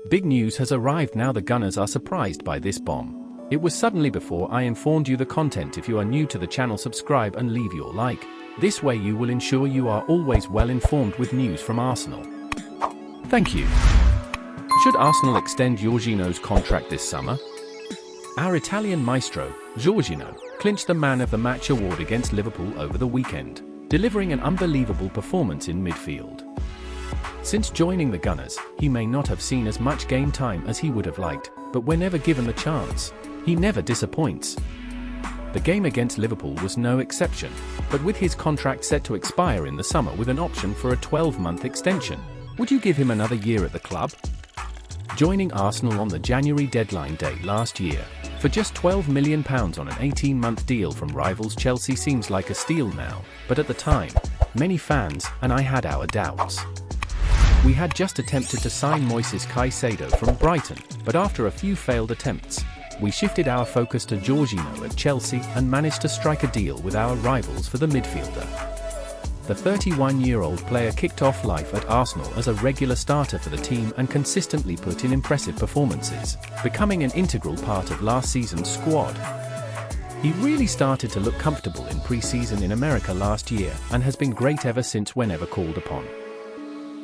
Big news has arrived now. The Gunners are surprised by this bomb. It was suddenly before I informed you the content. If you are new to the channel, subscribe and leave your like. This way you will ensure you are always well informed with news from Arsenal. Thank you. Should Arsenal extend Jorginho's contract this summer? Our Italian maestro, Jorginho, clinched the Man of the Match award against Liverpool over the weekend, delivering an unbelievable performance in midfield. Since joining the Gunners, he may not have seen as much game time as he would have liked, but whenever given the chance, he never disappoints. The game against Liverpool was no exception, but with his contract set to expire in the summer with an option for a 12-month extension, would you give him another year at the club? Joining Arsenal on the January deadline day last year, for just £12 million on an 18-month deal from rivals Chelsea seems like a steal now, but at the time, many fans and I had our doubts. We had just attempted to sign Moises Caicedo from Brighton, but after a few failed attempts, we shifted our focus to Jorginho at Chelsea and managed to strike a deal with our rivals for the midfielder. The 31-year-old player kicked off life at Arsenal as a regular starter for the team and consistently put in impressive performances, becoming an integral part of last season's squad. He really started to look comfortable in pre-season in America last year and has been great ever since whenever called upon.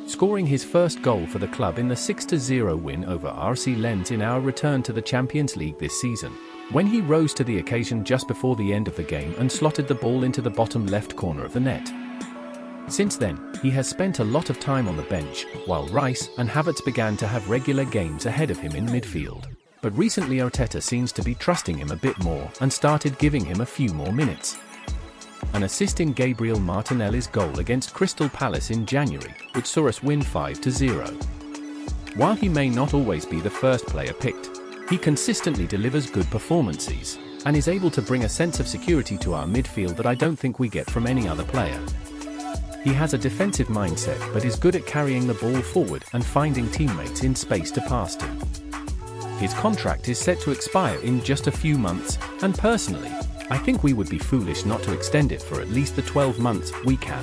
Scoring his first goal for the club in the 6-0 win over RC Lens in our return to the Champions League this season, when he rose to the occasion just before the end of the game and slotted the ball into the bottom left corner of the net. Since then, he has spent a lot of time on the bench, while Rice and Havertz began to have regular games ahead of him in midfield. But recently Arteta seems to be trusting him a bit more and started giving him a few more minutes. An assist in Gabriel Martinelli's goal against Crystal Palace in January, which saw us win 5-0. While he may not always be the first player picked, he consistently delivers good performances, and is able to bring a sense of security to our midfield that I don't think we get from any other player. He has a defensive mindset but is good at carrying the ball forward and finding teammates in space to pass to. His contract is set to expire in just a few months, and personally, I think we would be foolish not to extend it for at least the 12 months we can.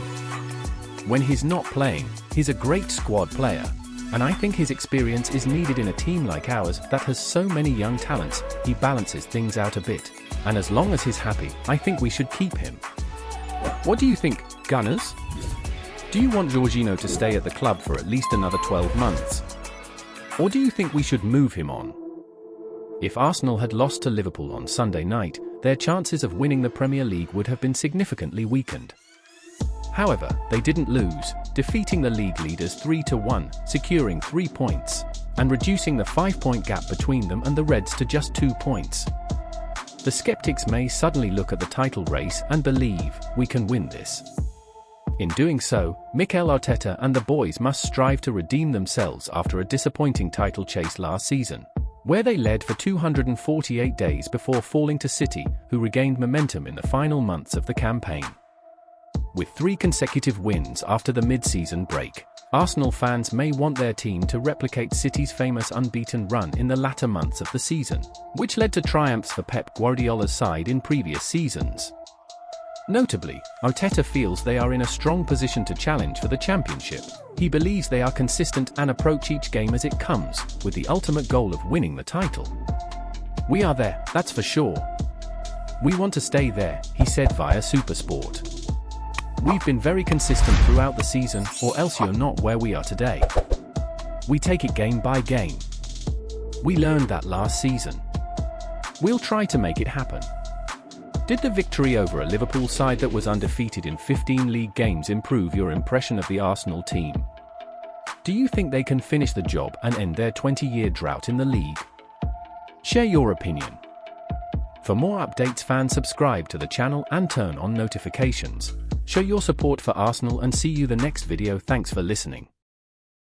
When he's not playing, he's a great squad player, and I think his experience is needed in a team like ours that has so many young talents. He balances things out a bit, and as long as he's happy, I think we should keep him. What do you think, Gunners? Do you want Jorginho to stay at the club for at least another 12 months? Or do you think we should move him on? If Arsenal had lost to Liverpool on Sunday night, their chances of winning the Premier League would have been significantly weakened. However, they didn't lose, defeating the league leaders 3-1, securing 3 points, and reducing the 5-point gap between them and the Reds to just 2 points. The skeptics may suddenly look at the title race and believe, we can win this. In doing so, Mikel Arteta and the boys must strive to redeem themselves after a disappointing title chase last season, where they led for 248 days before falling to City, who regained momentum in the final months of the campaign. With 3 consecutive wins after the mid-season break, Arsenal fans may want their team to replicate City's famous unbeaten run in the latter months of the season, which led to triumphs for Pep Guardiola's side in previous seasons. Notably, Arteta feels they are in a strong position to challenge for the championship. He believes they are consistent and approach each game as it comes, with the ultimate goal of winning the title. We are there, that's for sure. We want to stay there, he said via SuperSport. We've been very consistent throughout the season, or else you're not where we are today. We take it game by game. We learned that last season. We'll try to make it happen. Did the victory over a Liverpool side that was undefeated in 15 league games improve your impression of the Arsenal team? Do you think they can finish the job and end their 20-year drought in the league? Share your opinion. For more updates, fans, subscribe to the channel and turn on notifications. Show your support for Arsenal and see you the next video. Thanks for listening.